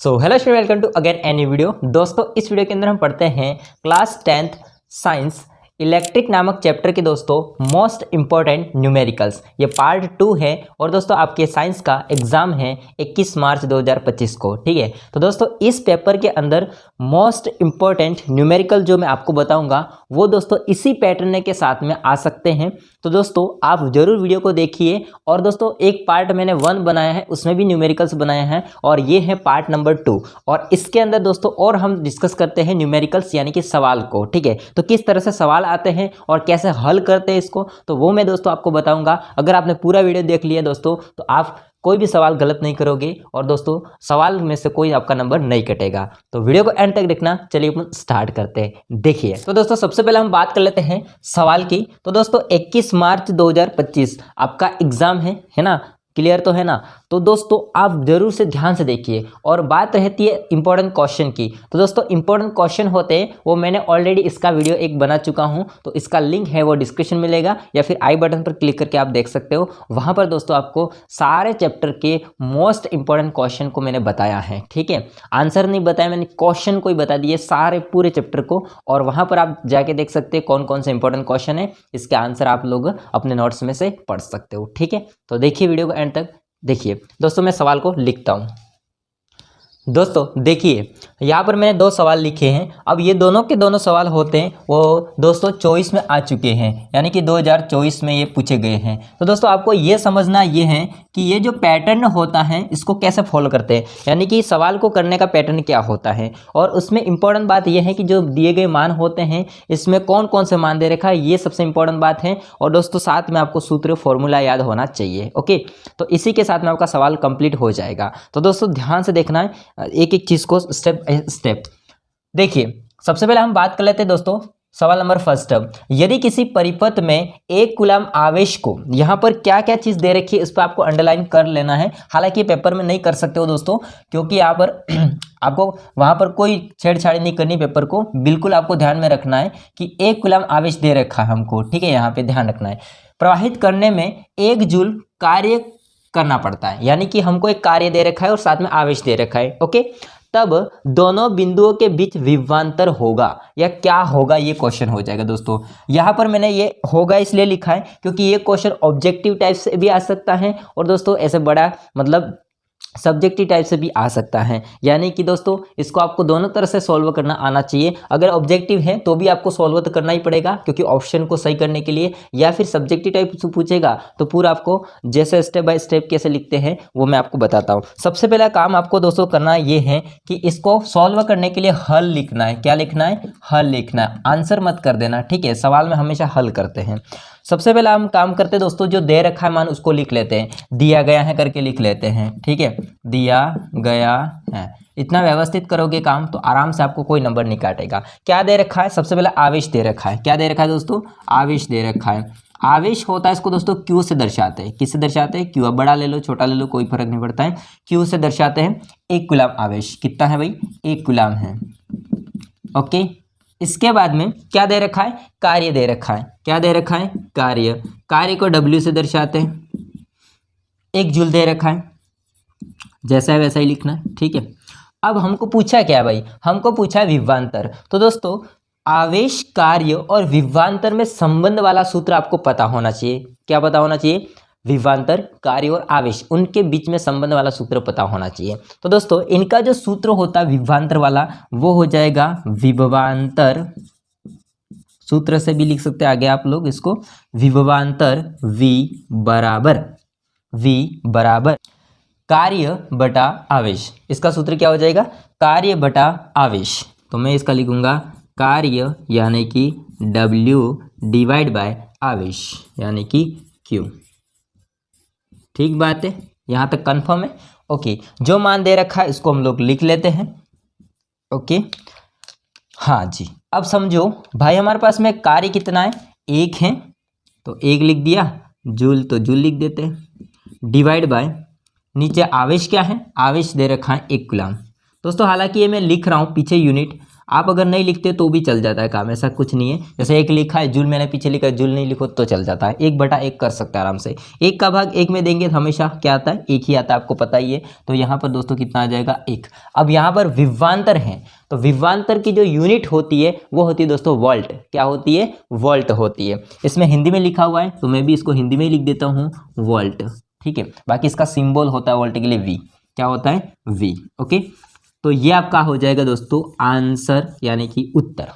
So hello student, welcome to again any video. दोस्तों इस video के अंदर हम पढ़ते हैं क्लास 10th साइंस इलेक्ट्रिक नामक चैप्टर के दोस्तों मोस्ट इंपॉर्टेंट न्यूमेरिकल्स। ये पार्ट 2 है और दोस्तों आपके साइंस का एग्जाम है 21 मार्च 2025 को। ठीक है, तो दोस्तों इस पेपर के अंदर मोस्ट इंपॉर्टेंट न्यूमेरिकल जो मैं आपको बताऊंगा वो दोस्तों इसी पैटर्न के साथ में आ सकते हैं। तो दोस्तों आप जरूर वीडियो को देखिए। और दोस्तों एक पार्ट मैंने 1 बनाया है, उसमें भी न्यूमेरिकल्स बनाया है और ये है पार्ट नंबर 2। और इसके अंदर दोस्तों और हम डिस्कस करते हैं न्यूमेरिकल्स यानी कि सवाल को। ठीक है, तो किस तरह से सवाल आते हैं और कैसे हल करते हैं इसको, तो वो मैं दोस्तों आपको बताऊंगा। अगर आपने पूरा वीडियो देख लिया दोस्तों तो आप कोई भी सवाल गलत नहीं करोगे और दोस्तों सवाल में से कोई आपका नंबर नहीं कटेगा। तो वीडियो को एंड तक देखना। चलिए अपन स्टार्ट करते हैं। देखिए तो दोस्तों सबसे पहले हम बात कर लेते हैं सवाल की। तो दोस्तों 21 मार्च 2025 आपका एग्जाम है ना? क्लियर तो है ना? तो दोस्तों आप जरूर से ध्यान से देखिए। और बात रहती है इंपॉर्टेंट क्वेश्चन की, तो दोस्तों इंपॉर्टेंट क्वेश्चन होते हैं वो मैंने ऑलरेडी इसका वीडियो एक बना चुका हूं, तो इसका लिंक है वो डिस्क्रिप्शन में मिलेगा या फिर आई बटन पर क्लिक करके आप देख सकते हो। वहां पर दोस्तों आपको सारे चैप्टर के मोस्ट इंपॉर्टेंट क्वेश्चन को मैंने बताया है। ठीक है, आंसर नहीं बताया मैंने, क्वेश्चन को ही बता दिए सारे पूरे चैप्टर को। और वहां पर आप जाके देख सकते हैं कौन कौन से इंपॉर्टेंट क्वेश्चन है, इसके आंसर आप लोग अपने नोट्स में से पढ़ सकते हो। ठीक है, तो देखिए वीडियो को एंड तक देखिए। दोस्तों मैं सवाल को लिखता हूं। दोस्तों देखिए यहाँ पर मैंने 2 सवाल लिखे हैं। अब ये दोनों के दोनों सवाल होते हैं वो दोस्तों 24 में आ चुके हैं, यानी कि 2024 में ये पूछे गए हैं। तो दोस्तों आपको ये समझना ये है कि ये जो पैटर्न होता है इसको कैसे फॉलो करते हैं, यानी कि सवाल को करने का पैटर्न क्या होता है। और उसमें इंपॉर्टेंट बात ये है कि जो दिए गए मान होते हैं इसमें कौन कौन से मान दे रखा है, ये सबसे इंपॉर्टेंट बात है। और दोस्तों साथ में आपको सूत्र फॉर्मूला याद होना चाहिए। ओके, तो इसी के साथ में आपका सवाल कंप्लीट हो जाएगा। तो दोस्तों ध्यान से देखना है एक एक चीज को स्टेप बाय स्टेप। देखिए सबसे पहले हम बात कर लेते हैं दोस्तों सवाल नंबर फर्स्ट। यदि किसी परिपथ में 1 कूलम आवेश को, यहां पर क्या क्या चीज दे रखी है इस पर आपको अंडरलाइन कर लेना है। हालांकि पेपर में नहीं कर सकते हो दोस्तों, क्योंकि यहाँ पर आपको वहां पर कोई छेड़छाड़ी नहीं करनी। पेपर को बिल्कुल आपको ध्यान में रखना है कि 1 कूलम आवेश दे रखा है हमको। ठीक है, यहाँ पे ध्यान रखना है। प्रवाहित करने में 1 जूल कार्य करना पड़ता है, यानी कि हमको एक कार्य दे रखा है और साथ में आवेश दे रखा है। ओके, तब दोनों बिंदुओं के बीच विभवांतर होगा या क्या होगा, ये क्वेश्चन हो जाएगा दोस्तों। यहां पर मैंने ये होगा इसलिए लिखा है क्योंकि ये क्वेश्चन ऑब्जेक्टिव टाइप से भी आ सकता है और दोस्तों ऐसे बड़ा मतलब सब्जेक्टिव टाइप से भी आ सकता है। यानी कि दोस्तों इसको आपको दोनों तरह से सॉल्व करना आना चाहिए। अगर ऑब्जेक्टिव है तो भी आपको सॉल्व तो करना ही पड़ेगा क्योंकि ऑप्शन को सही करने के लिए, या फिर सब्जेक्टिव टाइप से पूछेगा तो पूरा आपको जैसे स्टेप बाय स्टेप कैसे लिखते हैं वो मैं आपको बताता हूँ। सबसे पहला काम आपको दोस्तों करना ये है कि इसको सॉल्व करने के लिए हल लिखना है। क्या लिखना है? हल लिखना है, आंसर मत कर देना। ठीक है, सवाल में हमेशा हल करते हैं। सबसे पहला हम काम करते हैं दोस्तों, जो दे रखा है मान उसको लिख लेते हैं। दिया गया है करके लिख लेते हैं। ठीक है, दिया गया है। इतना व्यवस्थित करोगे काम तो आराम से आपको कोई नंबर नहीं काटेगा। क्या दे रखा है? सबसे पहले आवेश दे रखा है। क्या दे रखा है दोस्तों? आवेश दे रखा है। आवेश होता है इसको दोस्तों क्यू से दर्शाते हैं। किससे दर्शाते हैं? क्यू। अब बड़ा ले लो छोटा ले लो कोई फर्क नहीं पड़ता है, क्यू से दर्शाते हैं। 1 कूलम आवेश कितना है भाई? 1 कूलम है। ओके, इसके बाद में क्या दे रखा है? कार्य दे रखा है। क्या दे रखा है? कार्य। कार्य को W से दर्शाते हैं। 1 जूल दे रखा है, जैसा है वैसा ही लिखना है। ठीक है, अब हमको पूछा क्या भाई? हमको पूछा है विभवांतर। तो दोस्तों आवेश, कार्य और विभवांतर में संबंध वाला सूत्र आपको पता होना चाहिए। क्या पता होना चाहिए? विभवांतर, कार्य और आवेश, उनके बीच में संबंध वाला सूत्र पता होना चाहिए। तो दोस्तों इनका जो सूत्र होता है विभवांतर वाला वो हो जाएगा विभवांतर। सूत्र से भी लिख सकते हैं आगे आप लोग इसको, विभवांतर V बराबर कार्य बटा आवेश। इसका सूत्र क्या हो जाएगा? कार्य बटा आवेश। तो मैं इसका लिखूंगा कार्य यानी कि W डिवाइड बाय आवेश यानी कि Q। ठीक बात है, यहां तक कंफर्म है? ओके, जो मान दे रखा है इसको हम लोग लिख लेते हैं। ओके, हाँ जी। अब समझो भाई हमारे पास में कार्य कितना है? 1 है तो 1 लिख दिया, जूल तो जूल लिख देते हैं, डिवाइड बाय नीचे आवेश क्या है? आवेश दे रखा है 1 कूलम। दोस्तों हालांकि ये मैं लिख रहा हूँ पीछे यूनिट, आप अगर नहीं लिखते तो भी चल जाता है काम, ऐसा कुछ नहीं है। जैसे एक लिखा है जूल, मैंने पीछे लिखा है जूल, नहीं लिखो तो चल जाता है। 1/1 कर सकते हैं आराम से। 1 का भाग 1 में देंगे तो हमेशा क्या आता है, 1 ही आता है, आपको पता ही है। तो यहाँ पर दोस्तों कितना आ जाएगा, 1। अब यहाँ पर विभवांतर है, तो विभवांतर की जो यूनिट होती है वो होती है दोस्तों वोल्ट। क्या होती है, वोल्ट होती है। इसमें हिंदी में लिखा हुआ है तो मैं भी इसको हिंदी में ही लिख देता हूँ, वोल्ट। ठीक है, बाकी इसका सिंबल होता है वोल्ट के लिए वी। क्या होता है, वी। ओके, तो ये आपका हो जाएगा दोस्तों आंसर, यानी कि उत्तर।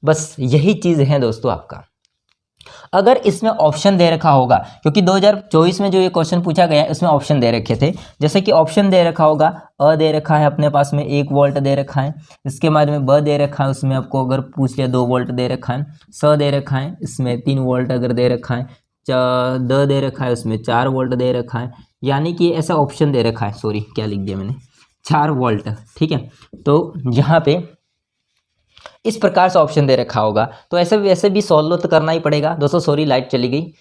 बस यही चीज है दोस्तों आपका। अगर इसमें ऑप्शन दे रखा होगा, क्योंकि 2024 में जो ये क्वेश्चन पूछा गया इसमें ऑप्शन दे रखे थे, जैसे कि ऑप्शन दे रखा होगा, अ दे रखा है अपने पास में 1 वोल्ट दे रखा है, इसके बाद में ब दे रखा है, उसमें आपको अगर पूछ लिया 2 वोल्ट दे रखा है, स दे रखा है, इसमें 3 वोल्ट अगर दे रखा है, द दे रखा है, उसमें 4 वोल्ट दे रखा है, यानी कि ऐसा ऑप्शन दे रखा है, सॉरी क्या लिख दिया मैंने, 4 वोल्ट। ठीक है, तो यहाँ पे इस प्रकार से ऑप्शन दे रखा होगा, तो ऐसे वैसे भी सॉल्व तो करना ही पड़ेगा दोस्तों। सॉरी लाइट चली गई,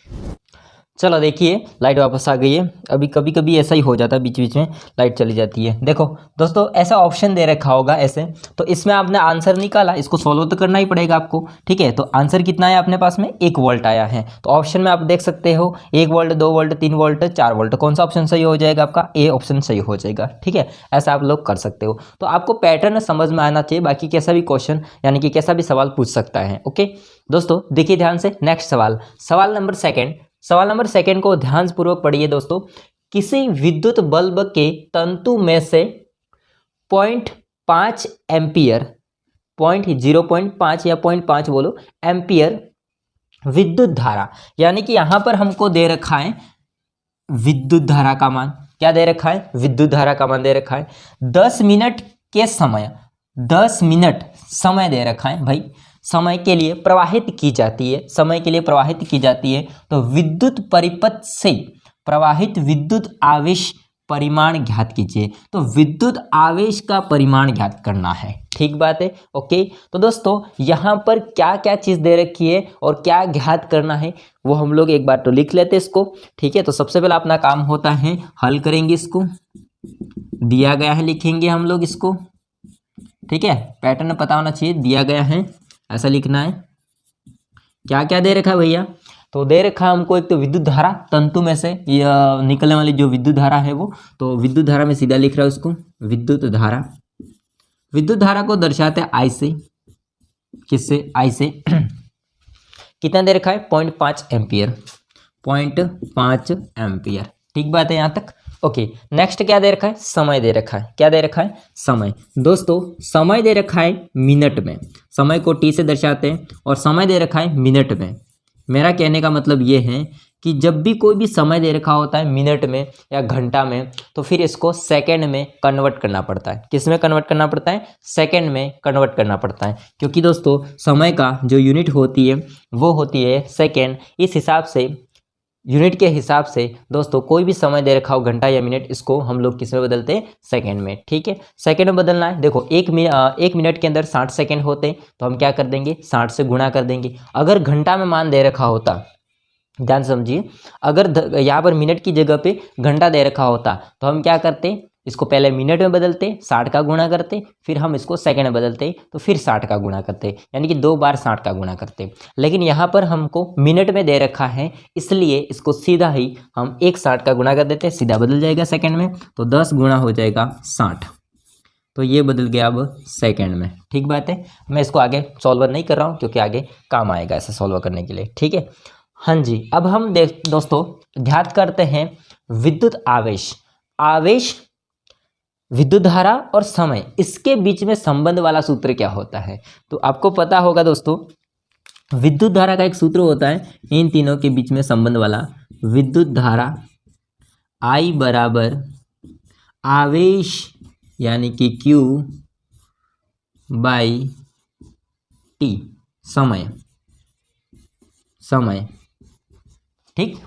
चलो देखिए लाइट वापस आ गई है। अभी कभी कभी ऐसा ही हो जाता है, बीच बीच में लाइट चली जाती है। देखो दोस्तों ऐसा ऑप्शन दे रखा होगा ऐसे, तो इसमें आपने आंसर निकाला, इसको सॉल्व तो करना ही पड़ेगा आपको। ठीक है, तो आंसर कितना है अपने पास में, 1 वोल्ट आया है। तो ऑप्शन में आप देख सकते हो 1 वोल्ट, 2 वोल्ट, 3 वोल्ट, 4 वोल्ट, कौन सा ऑप्शन सही हो जाएगा आपका, ए ऑप्शन सही हो जाएगा। ठीक है, ऐसा आप लोग कर सकते हो। तो आपको पैटर्न समझ में आना चाहिए, बाकी कैसा भी क्वेश्चन यानी कि कैसा भी सवाल पूछ सकता है। ओके दोस्तों, देखिए ध्यान से नेक्स्ट सवाल, सवाल नंबर सेकेंड। सवाल नंबर सेकेंड को ध्यानपूर्वक पढ़िए दोस्तों। किसी विद्युत बल्ब के तंतु में से 0.5 एम्पियर, 0.5 या 0.5 बोलो एम्पियर विद्युत धारा, यानी कि यहां पर हमको दे रखा है विद्युत धारा का मान। क्या दे रखा है, विद्युत धारा का मान दे रखा है। 10 मिनट के समय, 10 मिनट समय दे रखा है भाई, समय के लिए प्रवाहित की जाती है, समय के लिए प्रवाहित की जाती है। तो विद्युत परिपथ से प्रवाहित विद्युत आवेश परिमाण ज्ञात कीजिए। तो विद्युत आवेश का परिमाण ज्ञात करना है। ठीक बात है, ओके। तो दोस्तों यहाँ पर क्या क्या चीज दे रखी है और क्या ज्ञात करना है वो हम लोग एक बार तो लिख लेते हैं इसको। ठीक है, तो सबसे पहले अपना काम होता है हल करेंगे, इसको दिया गया है लिखेंगे हम लोग इसको। ठीक है, पैटर्न पता होना चाहिए, दिया गया है ऐसा लिखना है। क्या क्या दे रखा है भैया, तो दे रखा है हमको एक तो विद्युत धारा, तंतु में से निकलने वाली जो विद्युत धारा है वो, तो विद्युत धारा में सीधा लिख रहा है उसको, विद्युत धारा। विद्युत धारा को दर्शाते हैं आई से, किससे, आई से। कितना दे रखा है, 0.5 एम्पियर, 0.5 एम्पियर। ठीक बात है यहाँ तक, ओके। नेक्स्ट क्या दे रखा है, समय दे रखा है। क्या दे रखा है, समय। दोस्तों समय दे रखा है मिनट में, समय को टी से दर्शाते हैं और समय दे रखा है मिनट में। मेरा कहने का मतलब ये है कि जब भी कोई भी समय दे रखा होता है मिनट में या घंटा में, तो फिर इसको सेकंड में कन्वर्ट करना पड़ता है। किस में कन्वर्ट करना पड़ता है, सेकंड में कन्वर्ट करना पड़ता है, क्योंकि दोस्तों समय का जो यूनिट होती है वो होती है सेकंड। इस हिसाब से, यूनिट के हिसाब से दोस्तों कोई भी समय दे रखा हो घंटा या मिनट, इसको हम लोग किस में बदलते हैं, सेकंड में। ठीक है, सेकंड में बदलना है। देखो एक मिनट के अंदर 60 सेकंड होते हैं, तो हम क्या कर देंगे, 60 से गुणा कर देंगे। अगर घंटा में मान दे रखा होता, ध्यान समझिए, अगर यहाँ पर मिनट की जगह पे घंटा दे रखा होता तो हम क्या करते, इसको पहले मिनट में बदलते, 60 का गुणा करते, फिर हम इसको सेकंड में बदलते, तो फिर 60 का गुणा करते, यानी कि 2 बार 60 का गुणा करते। लेकिन यहाँ पर हमको मिनट में दे रखा है, इसलिए इसको सीधा ही हम 60 का गुणा कर देते, सीधा बदल जाएगा सेकंड में। तो 10 गुणा हो जाएगा 60, तो ये बदल गया अब सेकंड में। ठीक बात है, मैं इसको आगे सॉल्वर नहीं कर रहा हूँ क्योंकि आगे काम आएगा ऐसे सॉल्व करने के लिए। ठीक है, हाँ जी। अब हम दोस्तों ध्यान करते हैं विद्युत आवेश। आवेश, विद्युत धारा और समय, इसके बीच में संबंध वाला सूत्र क्या होता है, तो आपको पता होगा दोस्तों, विद्युत धारा का एक सूत्र होता है इन तीनों के बीच में संबंध वाला। विद्युत धारा I बराबर आवेश यानी कि Q बाई T, समय, समय। ठीक,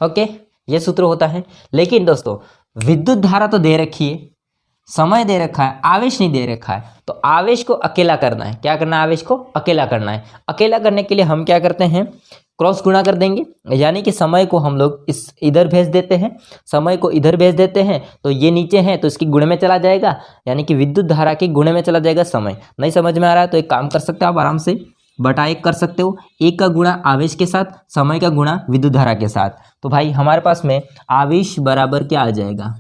ओके, ये सूत्र होता है। लेकिन दोस्तों विद्युत धारा तो दे रखी है, समय दे रखा है, आवेश नहीं दे रखा है, तो आवेश को अकेला करना है। क्या करना है, आवेश को अकेला करना है। अकेला करने के लिए हम क्या करते हैं, क्रॉस गुणा कर देंगे, यानी कि समय को हम लोग इस इधर भेज देते हैं, समय को इधर भेज देते हैं, तो ये नीचे है तो इसकी गुणे में चला जाएगा, यानी कि विद्युत धारा के गुणे में चला जाएगा समय। नहीं समझ में आ रहा है तो एक काम कर सकते हो आप आराम से, बटा 1 कर सकते हो। 1 का गुणा आवेश के साथ, समय का गुणा विद्युत धारा के साथ। तो भाई हमारे पास में आवेश बराबर क्या आ जाएगा,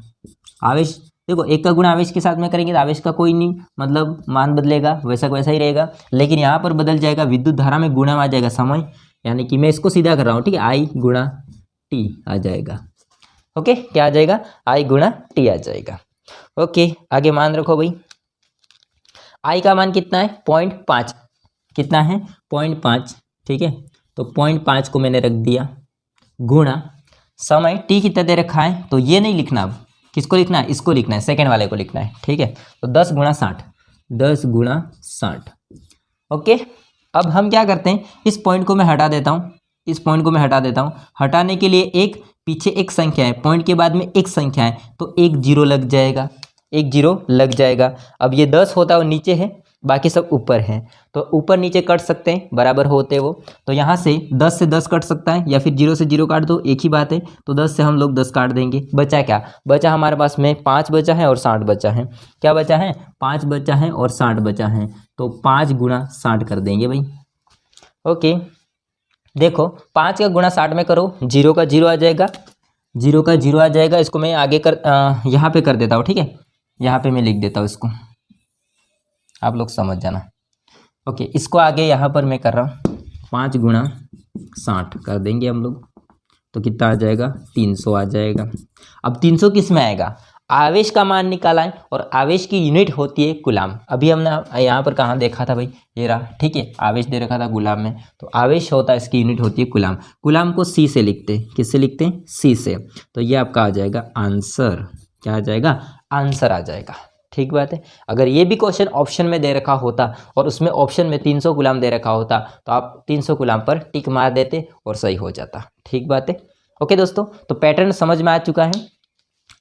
आवेश देखो 1 का गुणा आवेश के साथ में करेंगे तो आवेश का कोई नहीं मतलब मान बदलेगा, वैसा वैसा ही रहेगा, लेकिन यहाँ पर बदल जाएगा, विद्युत धारा में गुणा में आ जाएगा समय, यानी कि मैं इसको सीधा कर रहा हूँ, ठीक है, आई गुणा टी आ जाएगा। ओके, क्या आ जाएगा, आई गुणा टी आ जाएगा। ओके, आगे मान रखो भाई, आई का मान कितना है 0.5, कितना है 0.5, ठीक है, तो 0.5 को मैंने रख दिया, गुणा समय टी कितना दे रखा है, तो ये नहीं लिखना, अब किसको लिखना है, इसको लिखना है, सेकेंड वाले को लिखना है, ठीक है, तो 10 गुणा 60, 10 गुणा 60। ओके, अब हम क्या करते हैं, इस पॉइंट को मैं हटा देता हूँ, इस पॉइंट को मैं हटा देता हूँ, हटाने के लिए एक पीछे एक संख्या है, पॉइंट के बाद में एक संख्या है, तो एक जीरो लग जाएगा, एक जीरो लग जाएगा। अब ये 10 होता है वो नीचे है, बाकी सब ऊपर हैं, तो ऊपर नीचे कट सकते हैं, बराबर होते वो, तो यहाँ से 10 से 10 कट सकता है, या फिर 0 से 0 काट दो, एक ही बात है, तो 10 से हम लोग 10 काट देंगे। बचा क्या, बचा हमारे पास में 5 बचा है और 60 बचा है, क्या बचा है 5 बचा है और 60 बचा है, तो 5 गुणा 60 कर देंगे भाई। ओके, देखो 5 का गुणा 60 में करो, 0 का 0 आ जाएगा, 0 का 0 आ जाएगा, इसको मैं आगे कर यहाँ पे कर देता हूँ, ठीक है, यहाँ पे मैं लिख देता हूँ इसको, आप लोग समझ जाना। ओके, इसको आगे यहाँ पर मैं कर रहा हूँ, 5 गुणा 60 कर देंगे हम लोग, तो कितना आ जाएगा 300 आ जाएगा। अब 300 किस में आएगा, आवेश का मान निकाला है, और आवेश की यूनिट होती है कूलाम। अभी हमने यहाँ पर कहाँ देखा था भाई, ये रहा, ठीक है, आवेश दे रखा था कूलाम में, तो आवेश होता है, इसकी यूनिट होती है कूलाम। कूलाम को सी से लिखते हैं, किससे लिखते हैं, सी से, तो ये आपका आ जाएगा आंसर, क्या आ जाएगा, आंसर आ जाएगा। ठीक बात है, अगर ये भी क्वेश्चन ऑप्शन में दे रखा होता और उसमें ऑप्शन में 300 गुलाम दे रखा होता, तो आप 300 गुलाम पर टिक मार देते और सही हो जाता। ठीक बात है। ओके दोस्तों, तो पैटर्न समझ में आ चुका है।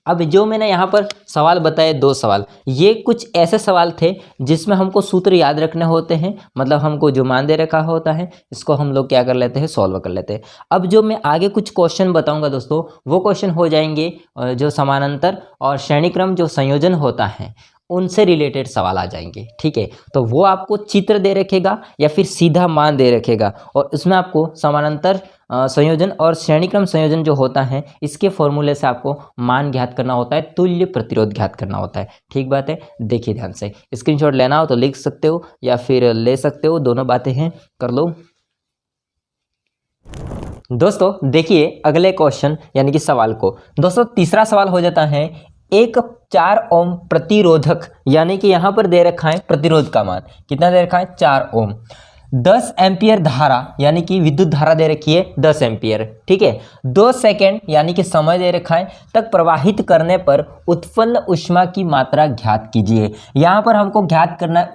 अब जो मैंने यहाँ पर सवाल बताए, 2 सवाल, ये कुछ ऐसे सवाल थे जिसमें हमको सूत्र याद रखने होते हैं, मतलब हमको जो मान दे रखा होता है इसको हम लोग क्या कर लेते हैं, सॉल्व कर लेते हैं। अब जो मैं आगे कुछ क्वेश्चन बताऊंगा दोस्तों, वो क्वेश्चन हो जाएंगे जो समानांतर और श्रेणीक्रम जो संयोजन होता है उनसे रिलेटेड सवाल आ जाएंगे। ठीक है, तो वो आपको चित्र दे रखेगा या फिर सीधा मान दे रखेगा, और उसमें आपको समानांतर संयोजन और श्रेणीक्रम संयोजन जो होता है इसके फॉर्मूले से आपको मान ज्ञात करना होता है, तुल्य प्रतिरोध ज्ञात करना होता है। ठीक बात है, देखिए ध्यान से, स्क्रीनशॉट लेना हो तो लिख सकते हो या फिर ले सकते हो, दोनों बातें हैं, कर लो। दोस्तों देखिए अगले क्वेश्चन यानी कि सवाल को, दोस्तों तीसरा सवाल हो जाता है, एक 4 ओम प्रतिरोधक, यानी कि यहां पर दे रखा है प्रतिरोध का मान कितना दे रखा है, 4 ओम, 10 एम्पियर धारा यानी कि विद्युत धारा दे रखी है 10 एम्पियर। ठीक है, 2 सेकेंड यानी कि समय दे रखा है तक प्रवाहित करने पर उत्पन्न ऊष्मा की मात्रा ज्ञात कीजिए। यहां पर हमको ज्ञात करना है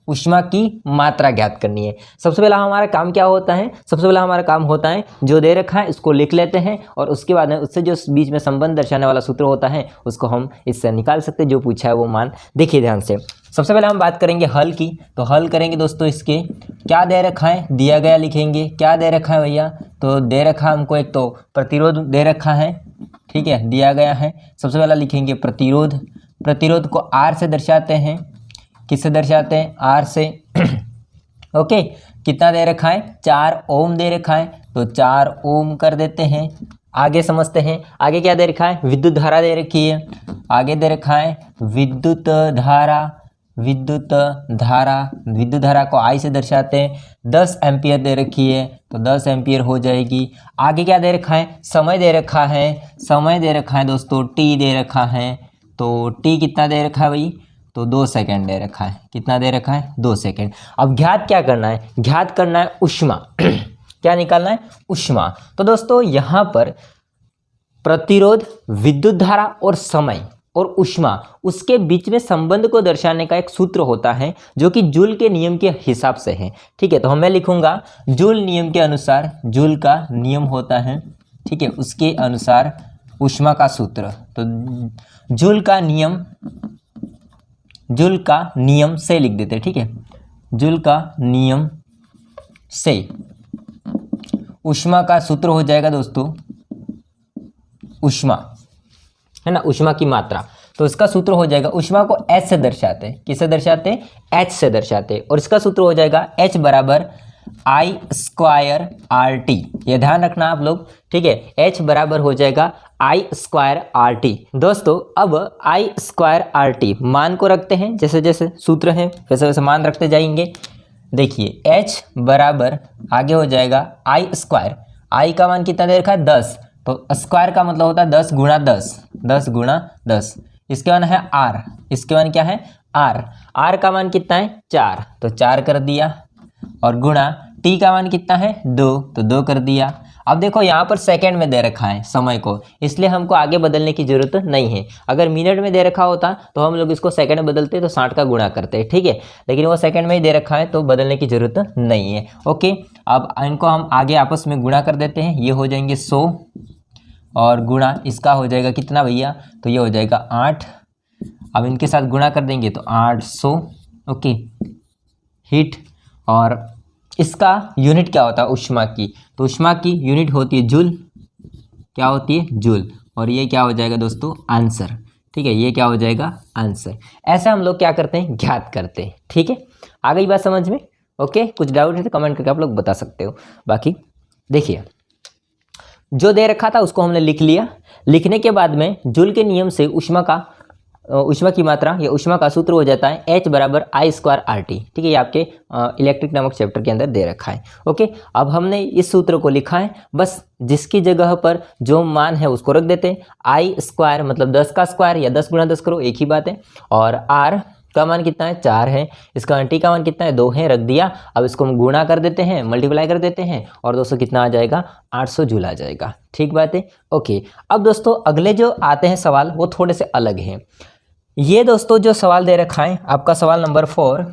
ऊष्मा की मात्रा ज्ञात करनी है। सबसे पहला हमारा काम क्या होता है, सबसे पहला हमारा काम होता है जो दे रखा है इसको लिख लेते हैं, और उसके बाद में उससे जो बीच में संबंध दर्शाने वाला सूत्र होता है उसको हम इससे निकाल सकते हैं, जो पूछा है वो मान। देखिए ध्यान से, सबसे पहले हम बात करेंगे हल की, तो हल करेंगे दोस्तों, इसके क्या दे रखा है, दिया गया लिखेंगे, क्या दे रखा है भैया, तो दे रखा हमको एक तो प्रतिरोध दे रखा है, ठीक है, दिया गया है। सबसे पहला लिखेंगे प्रतिरोध, प्रतिरोध को आर से दर्शाते हैं, किससे दर्शाते हैं, आर से। ओके, कितना दे रखा है, 4 ओम दे रखा है, तो 4 ओम कर देते हैं। आगे समझते हैं, आगे क्या दे रखा है, विद्युत धारा दे रखी है, आगे दे रखा है विद्युत धारा, विद्युत धारा, विद्युत धारा को आई से दर्शाते हैं, 10 एम्पियर दे रखी है, तो 10 एम्पियर हो जाएगी। आगे क्या दे रखा है, समय दे रखा है, समय दे रखा है दोस्तों, टी दे रखा है, तो टी कितना दे रखा है भाई, तो 2 सेकेंड दे रखा है, कितना दे रखा है, 2 सेकेंड। अब ज्ञात क्या करना है, ज्ञात करना है ऊष्मा। क्या निकालना है, ऊष्मा। तो दोस्तों यहाँ पर प्रतिरोध, विद्युत धारा और समय और ऊष्मा, उसके बीच में संबंध को दर्शाने का एक सूत्र होता है जो कि जूल के नियम के हिसाब से है। ठीक है, तो मैं लिखूंगा जूल नियम के अनुसार, जूल का नियम होता है, ठीक है, उसके अनुसार ऊष्मा का सूत्र, तो जूल का नियम, जूल का नियम से लिख देते हैं। ठीक है, जूल का नियम से ऊष्मा का सूत्र हो जाएगा दोस्तों ऊष्मा, है ना, ऊष्मा की मात्रा। तो इसका सूत्र हो जाएगा, ऊष्मा को H से दर्शाते हैं, किससे दर्शाते हैं, H से दर्शाते हैं, और इसका सूत्र हो जाएगा H बराबर I² RT। ये ध्यान रखना आप लोग, ठीक है, H बराबर हो जाएगा I² RT। दोस्तों अब I² RT मान को रखते हैं, जैसे जैसे सूत्र है वैसे वैसे मान रखते जाएंगे। देखिए H बराबर आगे हो जाएगा I², I का मान कितना दे रखा है 10, तो स्क्वायर का मतलब होता है 10 गुणा 10, 10 गुणा 10। इसके मान है R, इसके मान क्या है R, R का मान कितना है 4, तो 4 कर दिया, और गुणा T का मान कितना है 2, तो 2 कर दिया। अब देखो यहाँ पर सेकंड में दे रखा है समय को, इसलिए हमको आगे बदलने की जरूरत नहीं है। अगर मिनट में दे रखा होता तो हम लोग इसको सेकंड में बदलते तो 60 का गुणा करते, ठीक है, लेकिन वो सेकंड में ही दे रखा है तो बदलने की जरूरत नहीं है। ओके, अब इनको हम आगे आपस में गुणा कर देते हैं, ये हो जाएंगे 100 और गुणा इसका हो जाएगा कितना भैया, तो ये हो जाएगा 8। अब इनके साथ गुणा कर देंगे तो 800। ओके, हीट, और इसका यूनिट क्या होता है ऊष्मा की, तो ऊष्मा की यूनिट होती है जूल, क्या होती है जूल, और ये क्या हो जाएगा दोस्तों आंसर, ठीक है, ये क्या हो जाएगा आंसर। ऐसा हम लोग क्या करते हैं, ज्ञात करते हैं, ठीक है। आ गई बात समझ में। ओके, कुछ डाउट है तो कमेंट करके आप लोग बता सकते हो। बाकी देखिए जो दे रखा था उसको हमने लिख लिया, लिखने के बाद में जूल के नियम से ऊष्मा की मात्रा या ऊष्मा का सूत्र हो जाता है H बराबर I² RT, ठीक है, ये आपके इलेक्ट्रिक नामक चैप्टर के अंदर दे रखा है। ओके, अब हमने इस सूत्र को लिखा है, बस जिसकी जगह पर जो मान है उसको रख देते हैं। I² मतलब 10 का स्क्वायर या 10 गुणा 10 करो, एक ही बात है, और R का मान कितना है 4 है, इसका T का मान कितना है 2 है, रख दिया। अब इसको हम गुणा कर देते हैं, मल्टीप्लाई कर देते हैं, और दोस्तों कितना आ जाएगा 800 जूल आ जाएगा, ठीक बात है। ओके, अब दोस्तों अगले जो आते हैं सवाल वो थोड़े से अलग हैं। ये दोस्तों जो सवाल दे रखा है आपका सवाल नंबर 4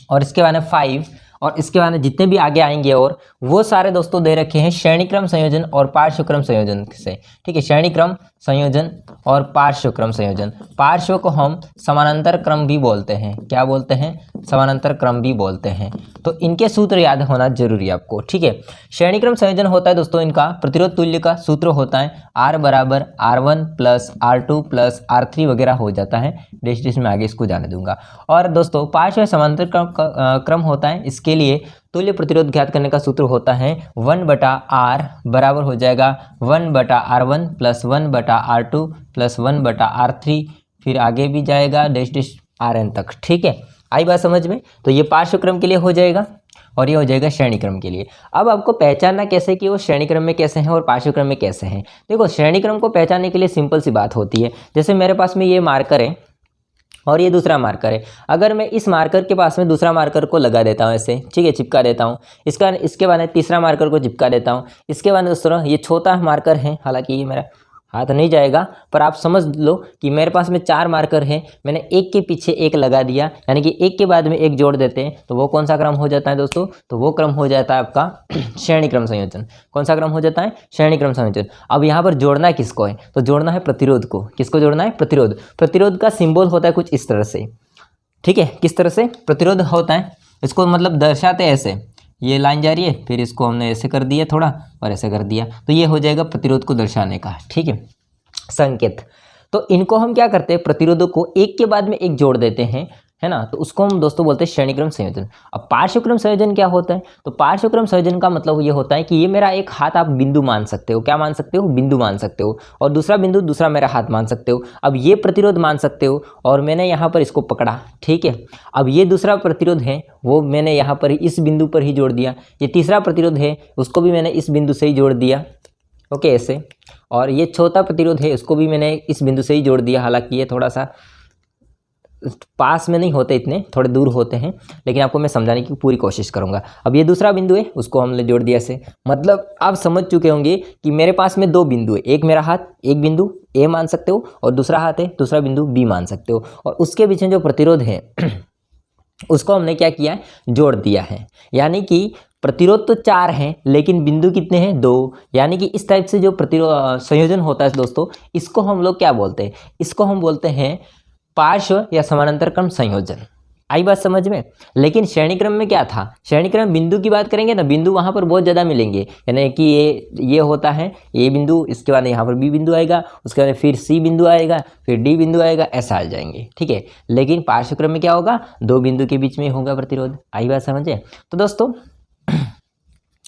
और इसके बाद 5 और इसके बाद जितने भी आगे आएंगे और वो सारे दोस्तों दे रखे हैं श्रेणीक्रम संयोजन और पार्श्वक्रम संयोजन से, ठीक है, श्रेणीक्रम संयोजन और पार्श्वक्रम संयोजन। पार्श्व को हम समानांतर क्रम भी बोलते हैं, क्या बोलते हैं, समानांतर क्रम भी बोलते हैं। तो इनके सूत्र याद होना जरूरी है आपको, ठीक है। श्रेणीक्रम संयोजन होता है दोस्तों, इनका प्रतिरोध तुल्य का सूत्र होता है R बराबर R1 plus R2 plus R3 वगैरह हो जाता है, डिस्टेंस में आगे इसको जाने दूंगा। और दोस्तों पार्श्व समांतर क्रम होता है, इसके लिए तुल्य प्रतिरोध ज्ञात करने का सूत्र होता है 1/R बराबर हो जाएगा 1/R1 plus 1/R2 plus 1/R3, फिर आगे भी जाएगा डैश Rn तक, ठीक है। आई बात समझ में। तो ये पार्श्वक्रम के लिए हो जाएगा और ये हो जाएगा श्रेणीक्रम के लिए। अब आपको पहचानना कैसे कि वो श्रेणीक्रम में कैसे हैं और पार्श्वक्रम में कैसे हैं। देखो श्रेणीक्रम को पहचानने के लिए सिंपल सी बात होती है, जैसे मेरे पास में ये मार्कर है और ये दूसरा मार्कर है, अगर मैं इस मार्कर के पास में दूसरा मार्कर को लगा देता हूँ ऐसे, ठीक है, चिपका देता हूँ, इसके बाद तीसरा मार्कर को चिपका देता हूँ, इसके बाद दूसरा ये छोटा मार्कर है, हालांकि ये मेरा हाथ नहीं जाएगा पर आप समझ लो कि मेरे पास में 4 मार्कर है, मैंने एक के पीछे एक लगा दिया, यानी कि एक के बाद में एक जोड़ देते हैं, तो वो कौन सा क्रम हो जाता है दोस्तों, तो वो क्रम हो जाता है आपका श्रेणीक्रम संयोजन। कौन सा क्रम हो जाता है, श्रेणीक्रम संयोजन। अब यहाँ पर जोड़ना किसको है, तो जोड़ना है प्रतिरोध को। किसको जोड़ना है, प्रतिरोध। प्रतिरोध का सिंबल होता है कुछ इस तरह से, ठीक है, किस तरह से प्रतिरोध होता है, इसको मतलब दर्शाते हैं ऐसे, ये लाइन जा रही है, फिर इसको हमने ऐसे कर दिया थोड़ा और ऐसे कर दिया, तो ये हो जाएगा प्रतिरोध को दर्शाने का, ठीक है, संकेत। तो इनको हम क्या करते हैं, प्रतिरोधों को एक के बाद में एक जोड़ देते हैं, है ना, तो उसको हम दोस्तों बोलते हैं श्रेणीक्रम संयोजन। अब पार्श्वक्रम संयोजन क्या होता है, तो पार्श्वक्रम संयोजन का मतलब ये होता है कि ये मेरा एक हाथ आप बिंदु मान सकते हो, क्या मान सकते हो, बिंदु मान सकते हो, और दूसरा बिंदु दूसरा मेरा हाथ मान सकते हो। अब ये प्रतिरोध मान सकते हो और मैंने यहाँ पर इसको पकड़ा, ठीक है। अब ये दूसरा प्रतिरोध है वो मैंने यहाँ पर इस बिंदु पर ही जोड़ दिया, ये तीसरा प्रतिरोध है उसको भी मैंने इस बिंदु से ही जोड़ दिया, ओके, ऐसे। और ये चौथा प्रतिरोध है उसको भी मैंने इस बिंदु से ही जोड़ दिया, हालांकि ये थोड़ा सा पास में नहीं होते, इतने थोड़े दूर होते हैं, लेकिन आपको मैं समझाने की पूरी कोशिश करूंगा। अब ये दूसरा बिंदु है उसको हमने जोड़ दिया ऐसे, मतलब आप समझ चुके होंगे कि मेरे पास में 2 बिंदु है, एक मेरा हाथ, एक बिंदु ए मान सकते हो, और दूसरा हाथ है दूसरा बिंदु बी मान सकते हो, और उसके बीच में जो प्रतिरोध है उसको हमने क्या किया है, जोड़ दिया है। यानी कि प्रतिरोध तो 4 हैं लेकिन बिंदु कितने हैं, 2। यानी कि इस टाइप से जो प्रतिरोध संयोजन होता है दोस्तों, इसको हम लोग क्या बोलते हैं, इसको हम बोलते हैं पार्श्व या समानांतर क्रम संयोजन। आई बात समझ में। लेकिन श्रेणी क्रम में क्या था, श्रेणी क्रम बिंदु की बात करेंगे ना, बिंदु वहाँ पर बहुत ज़्यादा मिलेंगे, यानी कि ये होता है ए बिंदु, इसके बाद यहाँ पर बी बिंदु आएगा, उसके बाद फिर सी बिंदु आएगा, फिर डी बिंदु आएगा, ऐसा आ जाएंगे, ठीक है। लेकिन पार्श्वक्रम में क्या होगा, दो बिंदु के बीच में होगा प्रतिरोध। आई बात समझे। तो दोस्तों